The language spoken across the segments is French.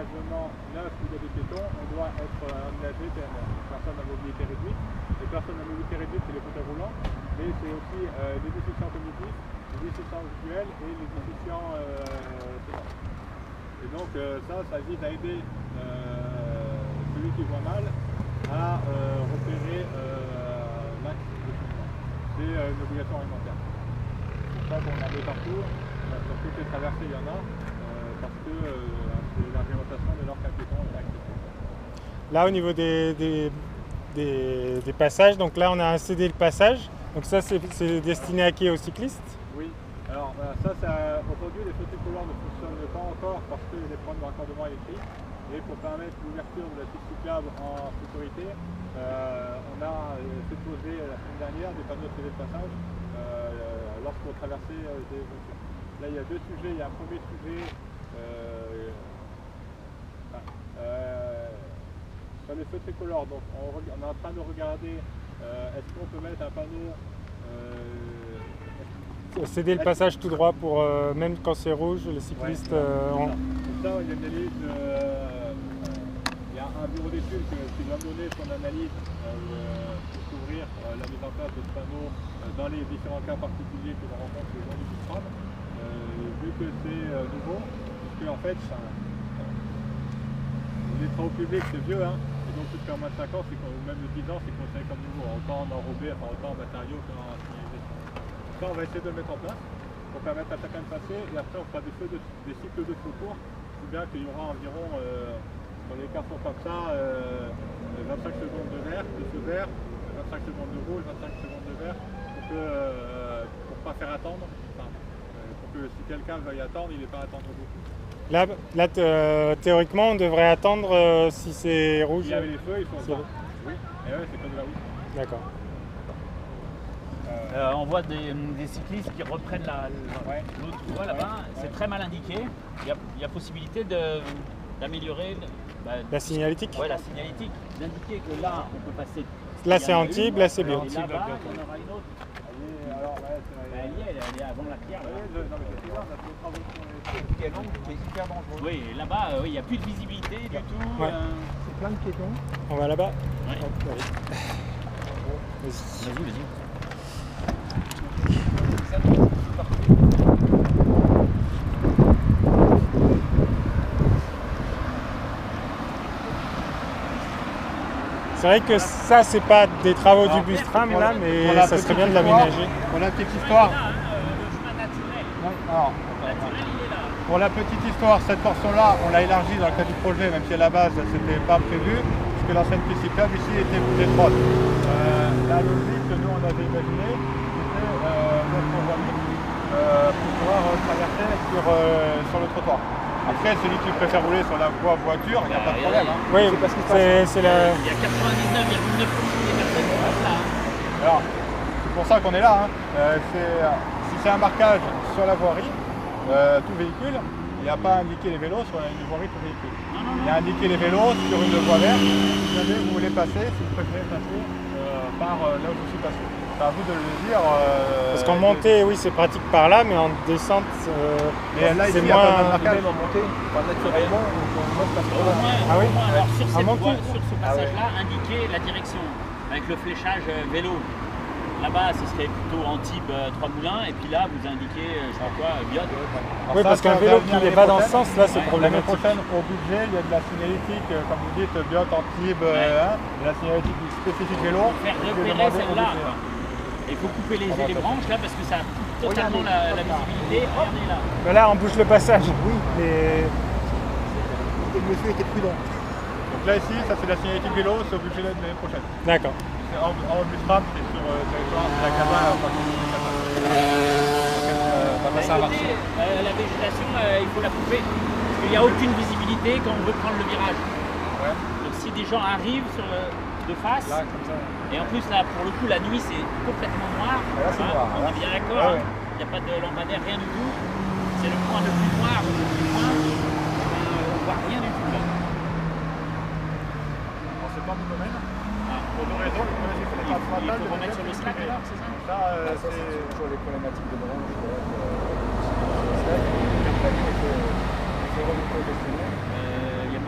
aménagements neufs où il y a des piétons, on doit être aménagé personnes à mobilité réduite. Les personnes à mobilité réduite, c'est les fauteuils roulants, mais c'est aussi les déficients cognitifs, les déficients visuels et les déficients sonores. Et donc ça vise à aider celui qui voit mal à repérer l'axe de changement. C'est une obligation alimentaire. C'est pour ça qu'on en met partout, sur toutes les traversées il y en a, parce que c'est la réglementation de leur piéton est acceptée. Là, au niveau des passages, donc là on a incédé le passage, donc ça c'est destiné à qui? Aux cyclistes? Oui, alors aujourd'hui les fauteuils roulants ne fonctionnent pas encore parce que les problèmes de raccordement électrique. Et pour permettre l'ouverture de la piste cyclable en sécurité, on a fait poser la semaine dernière des panneaux de télé de passage lorsqu'on traversait des voitures. Là il y a deux sujets, il y a un premier sujet sur les feux tricolores. Donc on est en train de regarder est-ce qu'on peut mettre un panneau céder le passage tout droit pour même quand c'est rouge, les cyclistes Comme ça, il y a une analyse, il y a un bureau d'études qui doit donner son analyse pour couvrir la mise en place de ce panneau dans les différents cas particuliers que l'on rencontre le long du tram. Vu que c'est nouveau, parce que en fait, les travaux publics c'est vieux, hein, et donc jusqu'à moins de 5 ans, même de 10 ans, c'est considéré comme nouveau, autant en enrobé, autant en matériaux qu'en signalisation. Ça, on va essayer de le mettre en place pour permettre à chacun de passer, et après on fera des cycles de secours, si bien qu'il y aura environ, sur les cartons comme ça, 25 secondes de feu vert, 25 secondes de rouge, 25 secondes de vert, pour ne pas faire attendre, pour que si quelqu'un veuille attendre, il n'ait pas à attendre beaucoup. Là théoriquement, on devrait attendre si c'est rouge. Il y avait les feux, il faut attendre. Oui, et ouais, c'est comme de la route. D'accord. On voit des cyclistes qui reprennent l'autre voie là-bas, c'est très mal indiqué. Il y a possibilité d'améliorer la signalétique. Ouais, la signalétique, d'indiquer que là on peut passer. Là c'est Antibes, là c'est bio. Là-bas, il y en aura une autre. Elle est avant la pierre. Oui, là-bas, il n'y a plus de visibilité du tout. Ouais. C'est plein de piétons. On va là-bas. Ouais. Vas-y. C'est vrai que ça, c'est pas des travaux du bus tram là, mais ça serait bien de l'aménager. Pour la petite histoire. Le chemin naturel. Alors, Naturel, il est là. pour la petite histoire, cette portion-là, on l'a élargie dans le cadre du projet, même si à la base, ce n'était pas prévu, puisque l'ancienne piste cyclable ici était plus étroite. La logique que nous, on avait imaginée, c'était notre voie mixte pour pouvoir traverser sur le trottoir. Après, celui qui préfère rouler sur la voie voiture, il n'y a pas de problème. Hein. Oui, c'est parce qu'il se passe. c'est la... Il y a 99,9% des personnes qui passent là. Alors, c'est pour ça qu'on est là. Hein. Si c'est un marquage sur la voirie, tout véhicule, il n'y a pas indiqué les vélos sur une voirie tout véhicule. Il y a indiqué les vélos sur une voie verte. Si jamais vous voulez passer, si vous préférez passer par là où je suis passé. C'est à vous de le dire. Parce qu'en montée, oui, c'est pratique par là, mais en descente, mais là, ici, c'est il n'y a pas de moins... marquage. Même en montée, naturellement, on passe par là. Ah oui. Alors sur À cette montée. voie, sur ce passage-là, indiquer la direction avec le fléchage vélo. Là-bas, ce serait plutôt Antibes, Trois-Moulins, et puis là, vous indiquez, je sais pas quoi, Biot. Oui, parce qu'un vélo qui n'est pas dans ce sens, là, c'est L'année problématique. prochaine, au budget, il y a de la signalétique, comme vous dites, Biot, Antibes, de la signalétique spécifique vélo. Faire repérer celle-là. Il faut couper les branches là parce que ça coupe totalement la visibilité. Regardez là. Mais là, on bouge le passage. Oui. Et... Et le monsieur était prudent. Donc là, ici, ça c'est la signalétique vélo, c'est au budget de l'année prochaine. D'accord. C'est en bus tram, c'est sur le territoire de la Cabane, Ça marche. La végétation, il faut la couper parce qu'il n'y a aucune visibilité quand on veut prendre le virage. Ouais. Donc si des gens arrivent de face, Là, comme ça. et en plus là pour le coup la nuit c'est complètement noir. Là, c'est noir, On là. est bien d'accord. Ouais, Il n'y a pas de lampadaire, rien du tout. C'est le point le plus noir, le plus loin. On voit rien du tout là. Alors, c'est pas mon domaine. Pour deux raisons. Le premier, c'est que Il faut remettre sur le slack alors, c'est ça? Ça, c'est toujours les problématiques de branche. Il n'y a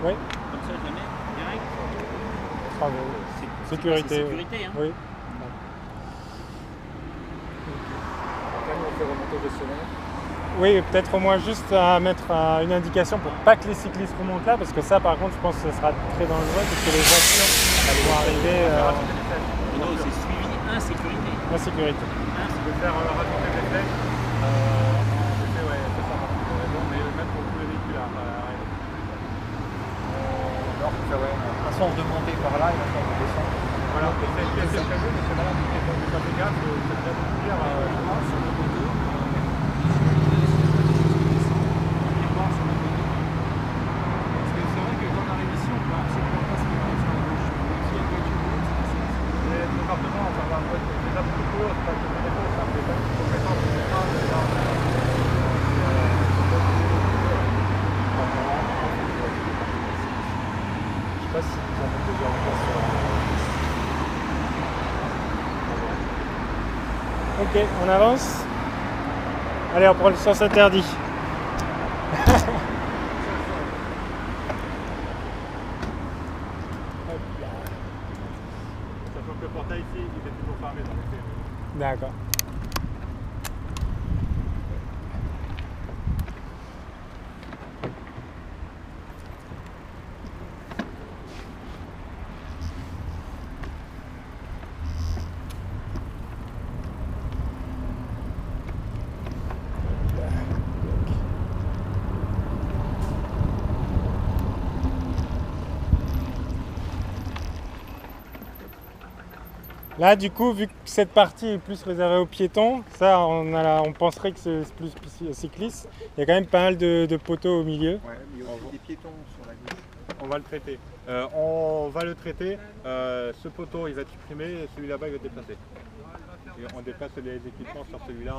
Oui. Comme ça, je la mets direct. Travaux. C'est Sécurité. sécurité, hein. Oui. On fait remonter au gestionnaire. Oui, peut-être au moins juste à mettre une indication pour pas que les cyclistes remontent là, parce que ça, par contre, je pense que ce sera très dangereux, parce que les voitures elles vont arriver Non, c'est suivi insécurité. en sécurité. Je vais faire rajouter des flèches. En effet, ouais, c'est ça. Bon, mais même pour tous les véhicules à arriver. Alors, faut faire un sens de montée par là et un sens de descente. Voilà, et c'est prévu, mais c'est malin, donc ça fait gaffe, c'est bien de dire, je pense, sur le côté. Parce que c'est vrai que quand on arrive ici, on peut absolument pas se mettre sur la gauche. S'il y a une voiture haute, c'est le département, enfin, c'est déjà beaucoup plus haut, c'est pas que les défauts, ça fait pas de compétences, c'est pas je sais pas si vous avez déjà en place sur Ok, on avance. Allez, on prend le sens interdit. Sachant que le portail ici, il est toujours fermé dans les faits. D'accord. Là, du coup, vu que cette partie est plus réservée aux piétons, ça, on penserait que c'est plus cycliste. Il y a quand même pas mal de poteaux au milieu. Ouais, mais il y a aussi des piétons sur la gauche. On va le traiter. Ce poteau, il va être supprimé et celui là-bas, il va être déplacé. Et on déplace les équipements sur celui-là.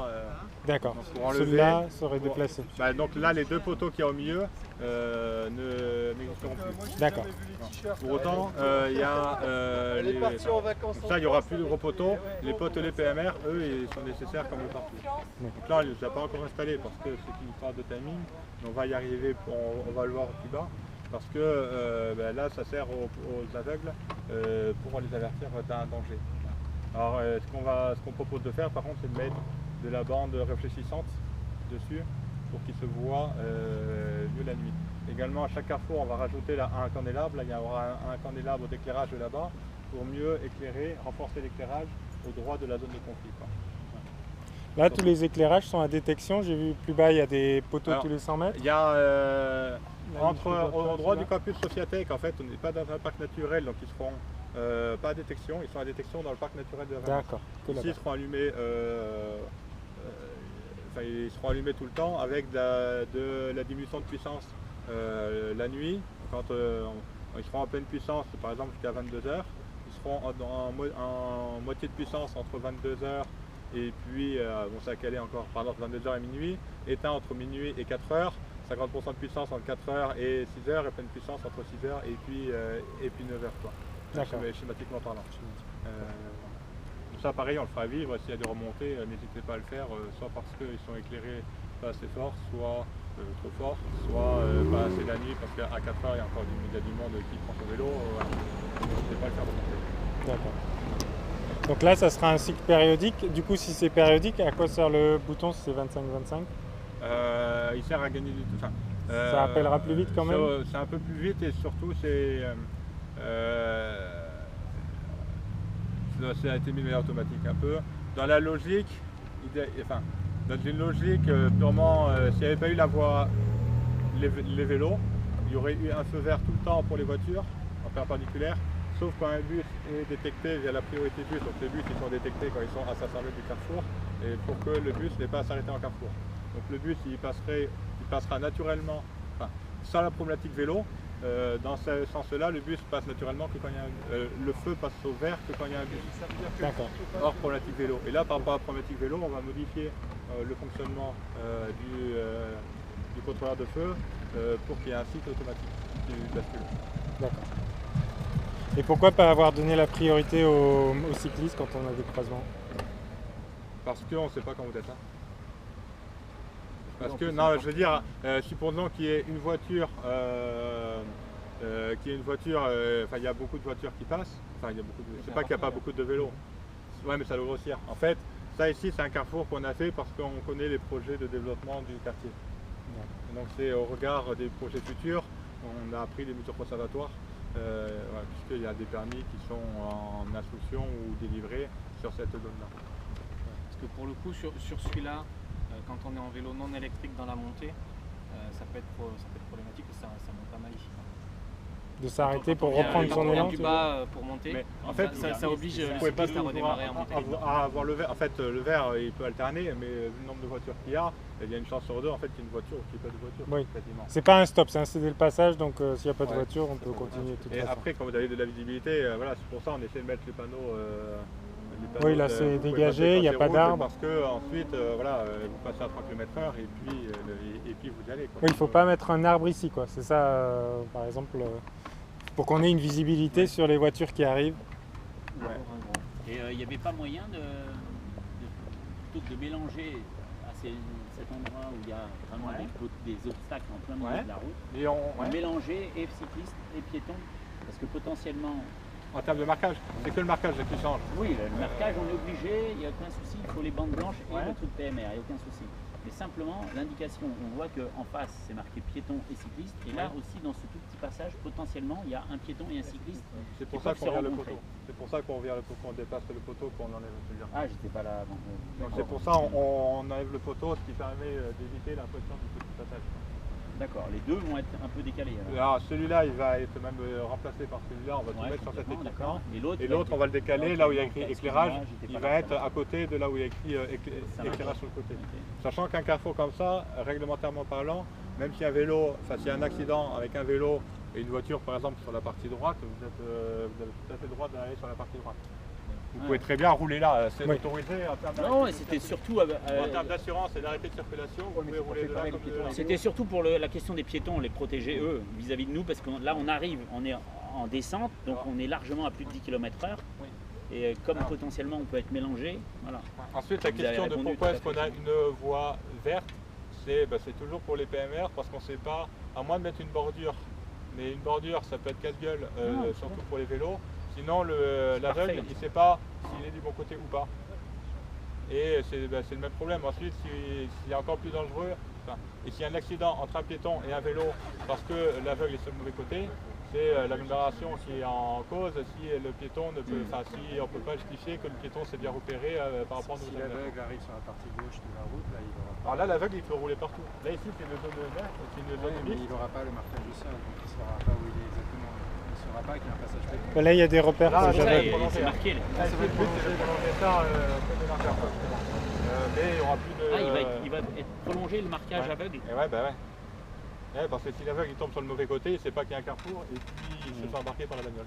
D'accord. Pour enlever- Celui-là serait déplacé. Donc là, les deux poteaux qu'il y a au milieu n'existeront plus. D'accord. Pour autant, il y a ça, il n'y aura plus de gros poteaux. Les potelets PMR, eux, ils sont nécessaires comme partout. Donc là, on ne les a pas encore installés parce que c'est une histoire de timing. On va y arriver, on va le voir plus bas. Parce que là, ça sert aux aveugles pour les avertir d'un danger. Alors, ce qu'on propose de faire, par contre, c'est de mettre de la bande réfléchissante dessus pour qu'ils se voient mieux la nuit. Également, à chaque carrefour, on va rajouter un candélabre. Là, il y aura un candélabre d'éclairage là-bas pour mieux éclairer, renforcer l'éclairage au droit de la zone de conflit, quoi. Là, tous les éclairages sont à détection. J'ai vu plus bas, il y a des poteaux tous les 100 mètres. Il y a au droit du campus Sociatec, en fait, on n'est pas dans un parc naturel, donc ils seront pas à détection, ils sont à détection dans le parc naturel de Rennes. D'accord. Ici, ils seront allumés, ils seront allumés tout le temps avec de la diminution de puissance la nuit. Quand ils seront en pleine puissance, par exemple jusqu'à 22h, ils seront en moitié de puissance entre 22h et puis, ça a calé encore, par exemple 22h et minuit, éteint entre minuit et 4h, 50% de puissance entre 4h et 6h, et pleine puissance entre 6h et puis 9h, quoi. D'accord. Schématiquement parlant. Ça, pareil, on le fera vivre. S'il y a des remontées, n'hésitez pas à le faire, soit parce qu'ils sont éclairés pas assez fort, soit trop fort, soit pas assez la nuit, parce qu'à 4h, il y a encore du monde qui prend son vélo. N'hésitez pas à le faire remonter. D'accord. Donc là, ça sera un cycle périodique. Du coup, si c'est périodique, à quoi sert le bouton si c'est 25-25 ? Il sert à gagner du temps. Ça appellera plus vite quand même ? C'est un peu plus vite et surtout, ça a été mis de manière automatique un peu. Dans la logique, dans une logique purement, s'il n'y avait pas eu la voie, les vélos, il y aurait eu un feu vert tout le temps pour les voitures en perpendiculaire. Sauf quand un bus est détecté via la priorité bus, donc les bus ils sont détectés quand ils sont à 500 mètres du carrefour, et pour que le bus n'ait pas à s'arrêter en carrefour. Donc le bus il passera naturellement, sans la problématique vélo, dans ce sens-là, le bus passe naturellement que quand il y a le feu passe au vert que quand il y a un bus. D'accord. Hors problématique vélo. Et là, par rapport à la problématique vélo, on va modifier le fonctionnement du contrôleur de feu pour qu'il y ait un cycle automatique qui bascule. D'accord. Et pourquoi pas avoir donné la priorité aux cyclistes quand on a des croisements ? Parce qu'on ne sait pas quand vous êtes là. Parce que, non, je veux dire, supposons qu'il y ait une voiture qu'il y ait une voiture, il y a beaucoup de voitures qui passent, c'est pas qu'il n'y a pas beaucoup de vélos, ouais mais ça doit grossir. En fait, ça ici c'est un carrefour qu'on a fait parce qu'on connaît les projets de développement du quartier. Et donc c'est au regard des projets futurs, on a pris des mesures conservatoires, puisqu'il y a des permis qui sont en instruction ou délivrés sur cette zone-là. Parce que pour le coup, sur celui-là, quand on est en vélo non électrique dans la montée, ça peut être problématique, ça monte pas mal ici. De s'arrêter pour Quand on reprendre vient- son quand on vient élan. du tu bas pour monter, Mais en fait, ça oblige vous le pouvez pas cycliste à redémarrer en montée. avoir le vert. En fait, le vert, il peut alterner, mais vu le nombre de voitures qu'il y a, il y a une chance sur deux en fait qu'il y ait une voiture ou qu'il n'y ait pas de voiture. Oui. Quasiment. C'est pas un stop, c'est un céder le passage, donc s'il n'y a pas de Ouais. voiture, on peut continuer de toute Et façon. après, quand vous avez de la visibilité, voilà, c'est pour ça on essaie de mettre les panneaux. Oui, là, c'est vous pouvez dégagé, passer il y a quand pas c'est rouge, d'arbres. Parce que ensuite, vous passez à 3 km/h et puis vous y allez. Quoi. Oui, il ne faut pas mettre un arbre ici, quoi. C'est ça, par exemple, pour qu'on ait une visibilité sur les voitures qui arrivent. Et il n'y avait pas moyen plutôt que de mélanger à cet endroit où il y a vraiment des obstacles en plein milieu Ouais. de la route, Et de mélanger et cyclistes et piétons, parce que potentiellement, en termes de marquage, c'est que le marquage qui change. oui, le marquage on est obligé, il n'y a aucun souci, il faut les bandes blanches et Ouais. le truc PMR, il n'y a aucun souci. Mais simplement, l'indication, on voit qu'en face c'est marqué piéton et cycliste, et là aussi dans ce tout petit passage, potentiellement, il y a un piéton et un cycliste. C'est pour Ils ça peuvent qu'on se vire le rencontrer. poteau. C'est pour ça qu'on vire le poteau, qu'on dépasse le poteau, qu'on enlève celui-là. Ah, j'étais pas là avant. Donc c'est pour ça qu'on enlève le poteau, ce qui permet d'éviter l'impression du petit passage. D'accord, les deux vont être un peu décalés. Alors. Alors celui-là, il va être même remplacé par celui-là, on va tout Ouais, mettre sur cet complètement, équipement. d'accord. Et l'autre, on va le décaler, là où il y a écrit éclairage, j'étais il pas va là, être ça. à côté de là où il y a écrit Ça marche. éclairage sur le côté. Ok. Sachant qu'un carrefour comme ça, réglementairement parlant, même s'il y a un vélo, s'il y a un accident avec un vélo et une voiture par exemple sur la partie droite, vous avez tout à fait le droit d'aller sur la partie droite. Vous pouvez très bien rouler là, c'est Oui. autorisé en termes Non, et c'était surtout. en termes d'assurance et d'arrêté de circulation, vous pouvez rouler de là comme de C'était surtout pour la question des piétons, les protéger eux vis-à-vis de nous, parce que là on arrive, on est en descente, donc on est largement à plus de 10 km/h. Oui. Et comme potentiellement on peut être mélangé, voilà. Ensuite, la Vous avez question de répondu pourquoi tout à est-ce qu'on fait. a une voie verte, c'est toujours pour les PMR parce qu'on ne sait pas, à moins de mettre une bordure, mais une bordure ça peut être casse-gueule, surtout pour les vélos. Sinon, l'aveugle, il ne sait pas s'il est du bon côté ou pas. Et c'est le même problème. Ensuite, s'il est encore plus dangereux, et s'il y a un accident entre un piéton et un vélo parce que l'aveugle est sur le mauvais côté, c'est l'agglomération qui est en cause si le piéton ne peut, si on ne peut pas justifier que le piéton s'est bien repéré par rapport à nous. Si l'aveugle arrive sur la partie gauche de la route, là, il aura pas. Alors là, l'aveugle, il peut rouler partout. Là, ici, c'est une zone verte, c'est une zone Mais mixte. il n'aura pas le marquage du sol, donc il ne saura pas où il est exactement. Il ne saura pas qu'il y a un passage piéton. Là, il y a des repères Ah, que C'est ça, j'avais. et c'est marqué. Là. Là, le but, c'est de prolonger ça comme des marqueurs. Mais il n'y aura plus de. Ah, il va être prolongé le marquage aveugle. Et ouais, bah ouais. Ouais, parce que si l'aveugle il tombe sur le mauvais côté, il sait pas qu'il y a un carrefour et puis il se fait embarquer par la bagnole.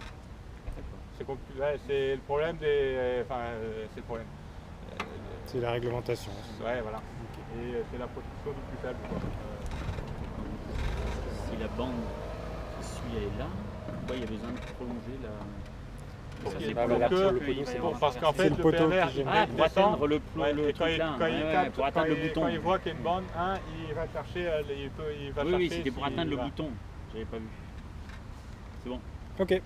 C'est compliqué. Ouais, c'est le problème des. Enfin, c'est le problème. C'est la réglementation. Ouais, voilà. Et c'est la protection du plus faible. Quoi. Si la bande qui suit est là, pourquoi il y a besoin de prolonger la. Pour Ça, qu'il- c'est pour pour que- le poteau, qu'il va y c'est avoir bon. parce qu'en C'est fait, le le poteau PMR, qui gêne. Ah, pour descend. atteindre le Ouais, et truc quand là. il Ouais, capte, pour atteindre le bouton. quand il voit qu'il y a une bande, il va chercher, il va Oui, chercher. oui, c'était pour si- atteindre le voilà. bouton. J'avais pas vu. C'est bon. Ok.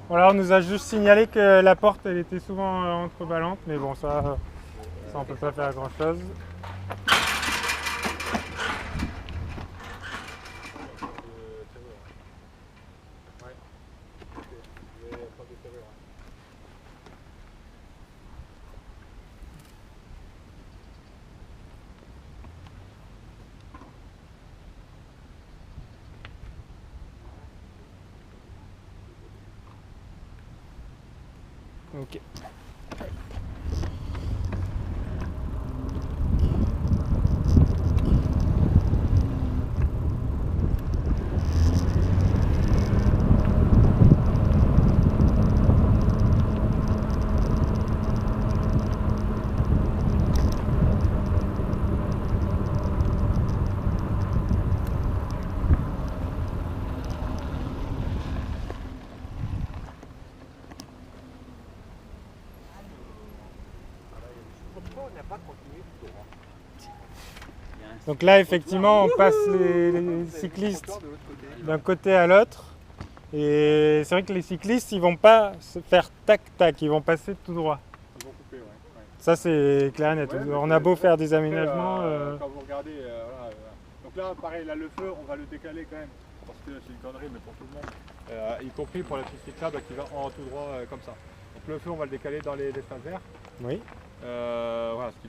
Voilà, on nous a juste signalé que la porte elle était souvent entreballante, mais bon ça on peut pas faire grand chose. Ok. n'a pas continué tout droit. Donc là, effectivement, on passe les cyclistes d'un côté à l'autre. Et c'est vrai que les cyclistes, ils vont pas se faire tac-tac, ils vont passer tout droit. Ils vont couper, ouais. Ça, c'est clair et net. Ouais, mais On a beau faire des après, aménagements. Quand vous regardez, voilà, donc là, pareil, là, le feu, on va le décaler quand même, parce que c'est une connerie, mais pour tout le monde, y compris pour la piste cyclable qui va en tout droit comme ça. Donc le feu, on va le décaler dans les espaces verts. Oui. Voilà, ce qui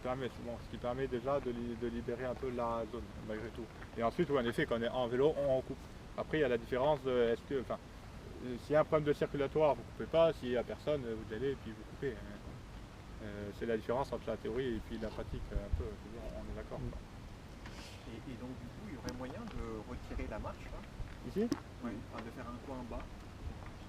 permet déjà de libérer un peu la zone, malgré tout. Et ensuite, oui, en effet, quand on est en vélo, on coupe. Après, il y a la différence de, est-ce que, enfin, s'il y a un problème de circulatoire, vous ne coupez pas, s'il n'y a personne, vous allez et puis vous coupez. C'est la différence entre la théorie et puis la pratique, un peu, on est d'accord. Et donc du coup, il y aurait moyen de retirer la marche là. Ici? Oui. Enfin, de faire un coin bas.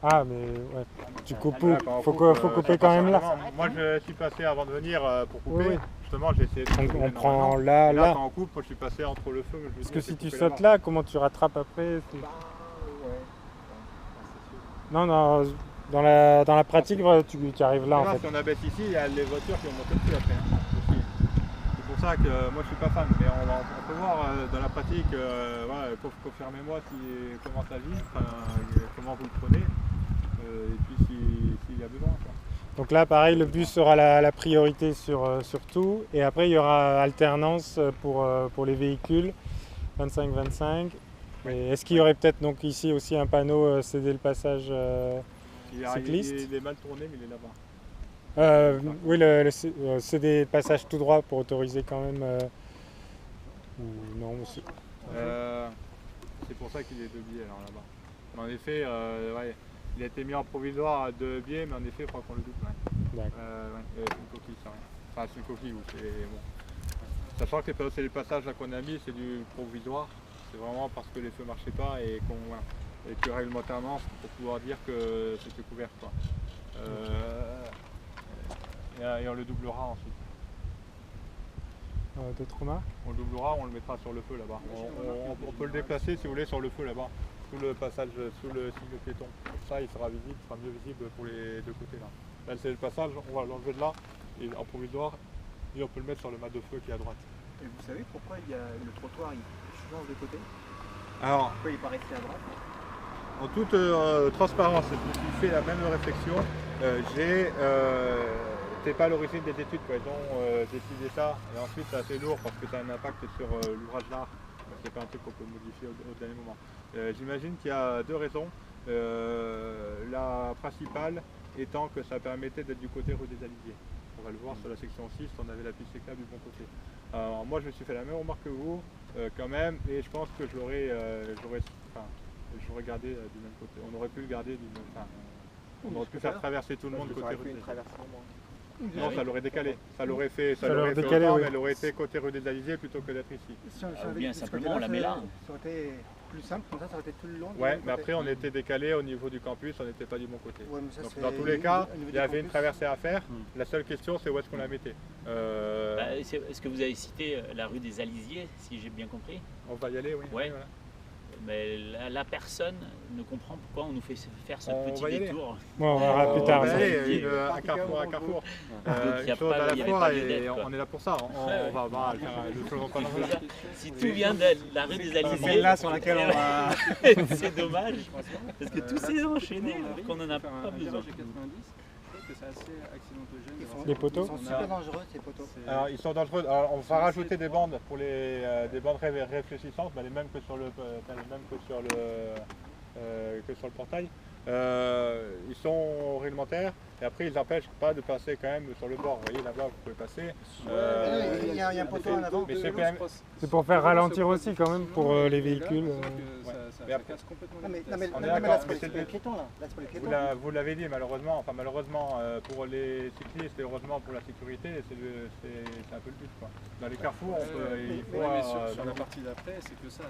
Ah, mais ouais. Tu coupes où? Là, quand on Faut coupe, couper quand même là. Moi, je suis passé avant de venir pour couper. Oui, oui. Justement, j'ai essayé de couper On prend normalement. Et là. quand on coupe, moi, je suis passé entre le feu. Parce que si tu sautes là, comment tu rattrapes après? Ouais. Non, non, dans la pratique, tu arrives là en fait. Si on abaisse ici, il y a les voitures qui vont monter dessus après. Aussi. C'est pour ça que moi je suis pas fan, mais on peut voir dans la pratique, voilà, confirmez-moi comment ça vit, comment vous le prenez, et puis s'il y a besoin. Quoi. Donc là, pareil, le bus sera la priorité sur tout, et après il y aura alternance pour les véhicules, 25-25. Est-ce qu'il y aurait peut-être donc ici aussi un panneau céder le passage cycliste? Il est mal tourné, mais il est là-bas. Oui, c'est des passages tout droit pour autoriser quand même. Ou non aussi. C'est pour ça qu'il est 2 biais alors là-bas. Mais en effet, ouais, il a été mis en provisoire à 2 biais, mais en effet, je crois qu'on le double. Ouais. D'accord. Ouais, c'est une coquille ça. Ouais. Enfin, c'est une coquille, c'est bon. Sachant que c'est les passages là qu'on a mis, c'est du provisoire. C'est vraiment parce que les feux ne marchaient pas et que réglementairement, pour pouvoir dire que c'était couvert. Quoi. Et on le doublera ensuite. D'autres remarques? On le doublera, on le mettra sur le feu là-bas. On peut le déplacer si vous voulez sur le feu là-bas, sous le passage, sous le signe piéton. Comme ça, il sera visible, il sera mieux visible pour les deux côtés là. Là, c'est le passage, on va l'enlever de là, et en provisoire, et on peut le mettre sur le mat de feu qui est à droite. Et vous savez pourquoi il y a le trottoir il change de côté? Alors, Pourquoi il n'est pas resté à droite? en toute transparence, je me suis fait la même réflexion. C'était pas à l'origine des études, quoi. Ils ont décidé ça, et ensuite c'est assez lourd parce que ça a un impact sur l'ouvrage d'art. C'est pas un truc qu'on peut modifier au dernier moment. J'imagine qu'il y a 2 raisons. La principale étant que ça permettait d'être du côté rue des Aliviers. On va le voir sur la section 6, on avait la piste cyclable du bon côté. Alors, moi je me suis fait la même remarque que vous, quand même, et je pense que j'aurais gardé du même côté. On aurait pu le garder du même côté. On aurait pu faire traverser tout le monde côté rue des Aliviers. Non, ça l'aurait décalé. Ça l'aurait fait décalé, autant, oui. mais elle aurait été côté rue des Aliviers plutôt que d'être ici. Ou bien simplement on la met là. Ça aurait été plus simple, comme ça aurait été tout le long. Ouais, mais après on était décalé au niveau du campus, on n'était pas du bon côté. Ouais, mais ça, Donc c'est dans tous les cas, au niveau il du y avait une campus. traversée à faire. La seule question c'est où est-ce qu'on la mettait. Est-ce que vous avez cité la rue des Alisiers, si j'ai bien compris? On va y aller, oui. Ouais. Voilà. Mais la personne ne comprend pourquoi on nous fait faire ce On petit va y aller. détour. Bon, on verra plus tard. On va ça. y aller, un carrefour. Donc, il y Une a chose pas- à la il y avait fois pas lieu et d'être, quoi. on est là pour ça. On Ouais, va voir. Je faisons pas l'enjeu. Si tout vient de la rue des Alisiers, Celle-là sur laquelle on va. c'est dommage. Parce que tout s'est enchaîné alors qu'on n'en a pas besoin. G90, je trouve que c'est assez accidentogène. Les poteaux? Ils sont super dangereux ces poteaux. Alors, ils sont dangereux. Alors, on va rajouter des bandes pour des bandes réfléchissantes, mais les mêmes que sur le portail. Ils sont réglementaires et après ils n'empêchent pas de passer quand même sur le bord. Vous voyez là-bas, vous pouvez passer. Il y a un poteau en avant. Mais c'est quand même. C'est pour faire ralentir aussi quand même pour les véhicules. Mais après- casse complètement Non, mais On est là, d'accord, c'est mais pour c'est les le- piétons là. Là, c'est pour les piétons. Vous l'avez dit malheureusement, pour les cyclistes et heureusement pour la sécurité, c'est un peu le but. Quoi. Dans les carrefours, il faut. mais sur la partie d'après, c'est que ça.